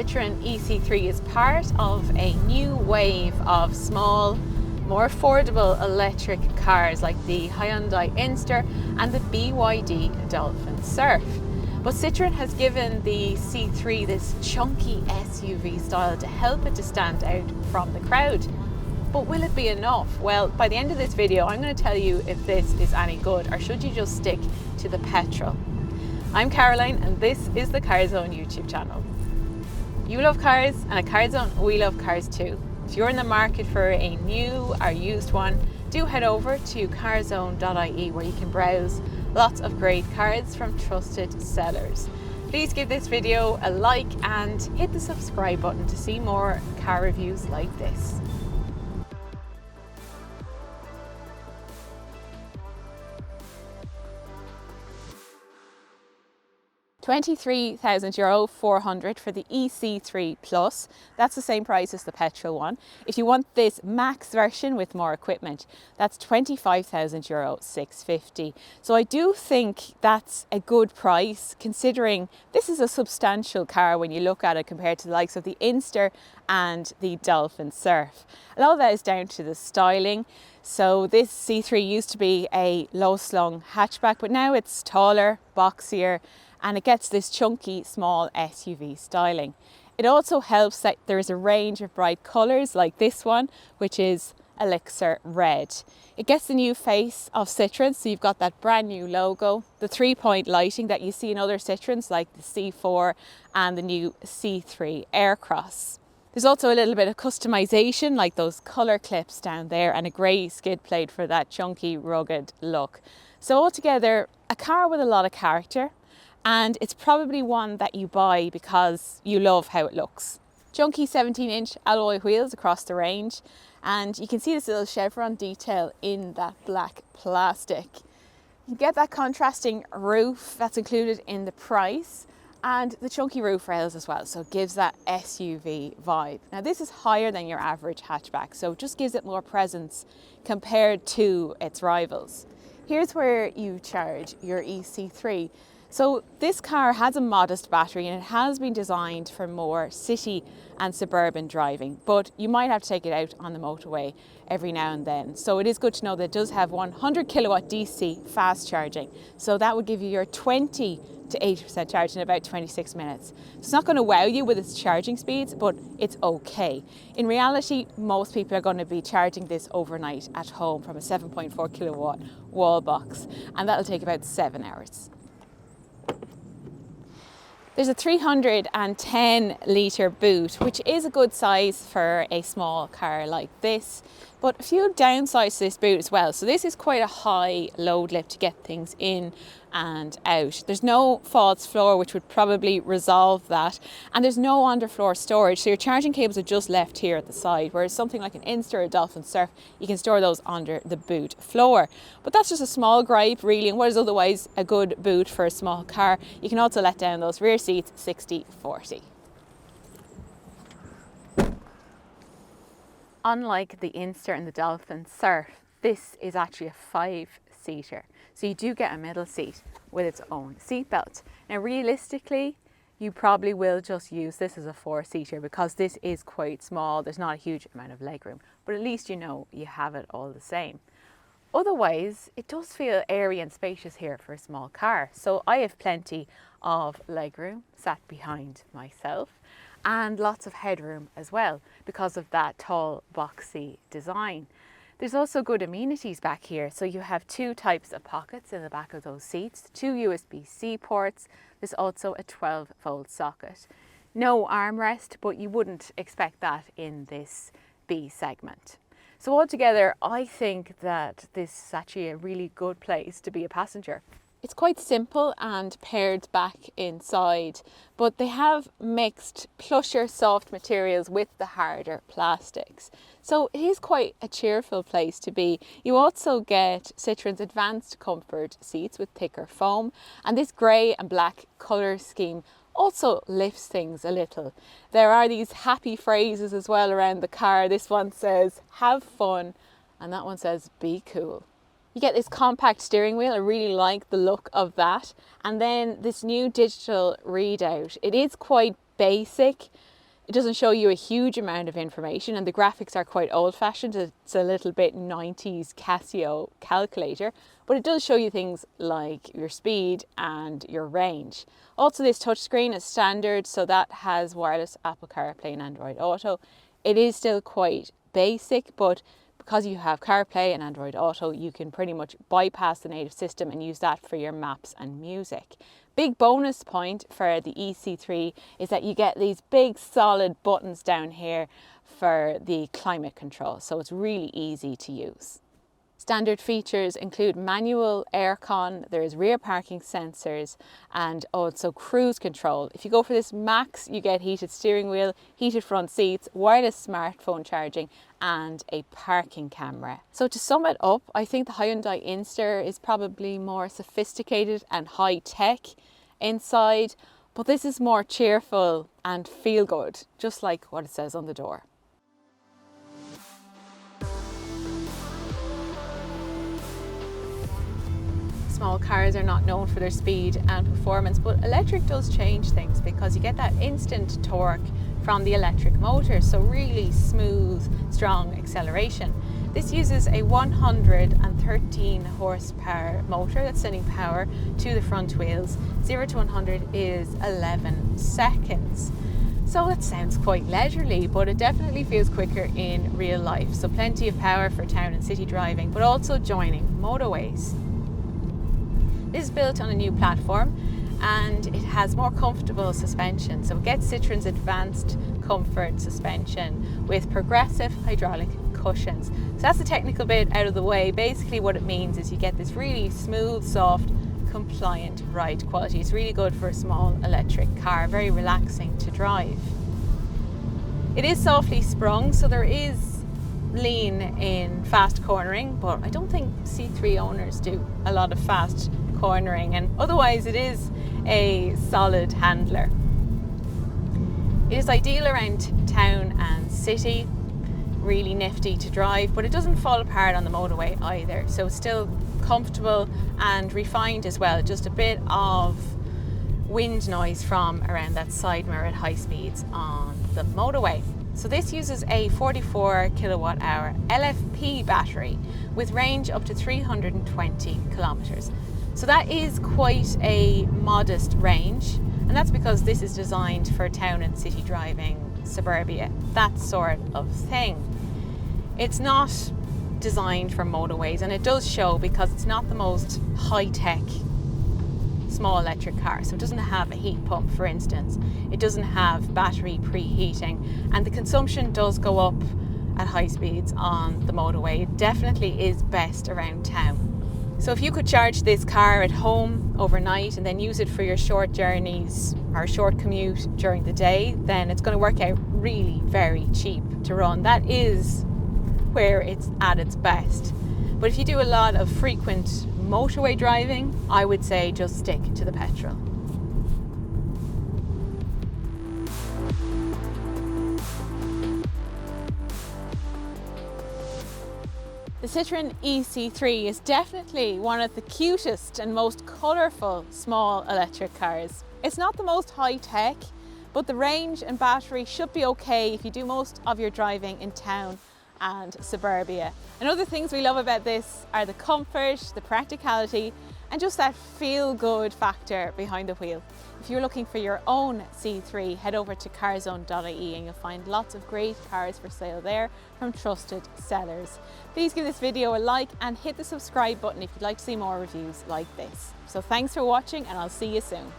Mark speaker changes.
Speaker 1: Citroën e-C3 is part of a new wave of small, more affordable electric cars like the Hyundai Inster and the BYD Dolphin Surf. But Citroën has given the C3 this chunky SUV style to help it to stand out from the crowd. But will it be enough? Well, by the end of this video, I'm going to tell you if this is any good or should you just stick to the petrol. I'm Caroline and this is the Carzone YouTube channel. You love cars, and at Carzone we love cars too. If you're in the market for a new or used one, do head over to carzone.ie where you can browse lots of great cars from trusted sellers. Please give this video a like and hit the subscribe button to see more car reviews like this. €23,000 400 for the e-C3 Plus. That's the same price as the petrol one. If you want this max version with more equipment, that's €25,000 650. So I do think that's a good price considering this is a substantial car when you look at it compared to the likes of the Inster and the Dolphin Surf. A lot of that is down to the styling. So this C3 used to be a low slung hatchback, but now it's taller, boxier, and it gets this chunky small SUV styling. It also helps that there is a range of bright colours like this one, which is Elixir Red. It gets the new face of Citroën, so you've got that brand new logo, the 3-point lighting that you see in other Citroëns like the C4 and the new C3 Aircross. There's also a little bit of customization like those colour clips down there and a grey skid plate for that chunky rugged look. So altogether, a car with a lot of character. And it's probably one that you buy because you love how it looks. Chunky 17-inch alloy wheels across the range, and you can see this little chevron detail in that black plastic. You get that contrasting roof that's included in the price, and the chunky roof rails as well, so it gives that SUV vibe. Now this is higher than your average hatchback, so it just gives it more presence compared to its rivals. Here's where you charge your e-C3. So this car has a modest battery and it has been designed for more city and suburban driving, but you might have to take it out on the motorway every now and then. So it is good to know that it does have 100 kilowatt DC fast charging. So that would give you your 20 to 80% charge in about 26 minutes. It's not going to wow you with its charging speeds, but it's okay. In reality, most people are going to be charging this overnight at home from a 7.4 kilowatt wall box, and that'll take about 7 hours. There's a 310 litre boot, which is a good size for a small car like this, but a few downsides to this boot as well. So this is quite a high load lift to get things in and out. There's no false floor, which would probably resolve that, and there's no underfloor storage, so your charging cables are just left here at the side, whereas something like an Inster or a Dolphin Surf, you can store those under the boot floor. But that's just a small gripe really, and what is otherwise a good boot for a small car. You can also let down those rear seats 60/40. Unlike the Inster and the Dolphin Surf, this is actually a 5-seater. So you do get a middle seat with its own seat belt. Now realistically, you probably will just use this as a 4-seater because this is quite small. There's not a huge amount of legroom, but at least you know you have it all the same. Otherwise, it does feel airy and spacious here for a small car. So I have plenty of legroom sat behind myself and lots of headroom as well because of that tall boxy design. There's also good amenities back here. So you have 2 types of pockets in the back of those seats, 2 USB-C ports. There's also a 12-volt socket. No armrest, but you wouldn't expect that in this B segment. So altogether, I think that this is actually a really good place to be a passenger. It's quite simple and pared back inside, but they have mixed plusher soft materials with the harder plastics. So it is quite a cheerful place to be. You also get Citroën's advanced comfort seats with thicker foam, and this grey and black colour scheme also lifts things a little. There are these happy phrases as well around the car. This one says, "Have fun," and that one says, "Be cool." You get this compact steering wheel. I really like the look of that. And then this new digital readout. It is quite basic, It doesn't show you a huge amount of information, and the graphics are quite old-fashioned. It's a little bit 90s Casio calculator, but it does show you things like your speed and your range. Also, this touchscreen is standard, so that has wireless Apple CarPlay and Android Auto. It is still quite basic, but because you have CarPlay and Android Auto, you can pretty much bypass the native system and use that for your maps and music. Big bonus point for the e-C3 is that you get these big solid buttons down here for the climate control, so it's really easy to use. Standard features include manual aircon, there's rear parking sensors, and also cruise control. If you go for this Max, you get heated steering wheel, heated front seats, wireless smartphone charging, and a parking camera. So to sum it up, I think the Hyundai Inster is probably more sophisticated and high tech inside, but this is more cheerful and feel good, just like what it says on the door. Small cars are not known for their speed and performance, but electric does change things because you get that instant torque from the electric motor, so really smooth, strong acceleration. This uses a 113 horsepower motor that's sending power to the front wheels. 0 to 100 is 11 seconds. So it sounds quite leisurely, but it definitely feels quicker in real life. So plenty of power for town and city driving, but also joining motorways. This is built on a new platform and it has more comfortable suspension. So it gets Citroën's advanced comfort suspension with progressive hydraulic cushions. So that's the technical bit out of the way. Basically what it means is you get this really smooth, soft, compliant ride quality. It's really good for a small electric car, very relaxing to drive. It is softly sprung, so there is lean in fast cornering, but I don't think C3 owners do a lot of fast cornering, and otherwise it is a solid handler. It is ideal around town and city, really nifty to drive, but it doesn't fall apart on the motorway either, so it's still comfortable and refined as well. Just a bit of wind noise from around that side mirror at high speeds on the motorway. So this uses a 44 kilowatt hour LFP battery with range up to 320 kilometers. So that is quite a modest range, and that's because this is designed for town and city driving, suburbia, that sort of thing. It's not designed for motorways, and it does show because it's not the most high-tech small electric car. So it doesn't have a heat pump, for instance. It doesn't have battery preheating, and the consumption does go up at high speeds on the motorway. It definitely is best around town. So if you could charge this car at home overnight and then use it for your short journeys or short commute during the day, then it's going to work out really very cheap to run. That is where it's at its best. But if you do a lot of frequent motorway driving, I would say just stick to the petrol. The Citroën e-C3 is definitely one of the cutest and most colourful small electric cars. It's not the most high-tech, but the range and battery should be okay if you do most of your driving in town and suburbia. And other things we love about this are the comfort, the practicality, and just that feel-good factor behind the wheel. If you're looking for your own C3, head over to carzone.ie and you'll find lots of great cars for sale there from trusted sellers. Please give this video a like and hit the subscribe button if you'd like to see more reviews like this. So thanks for watching, and I'll see you soon.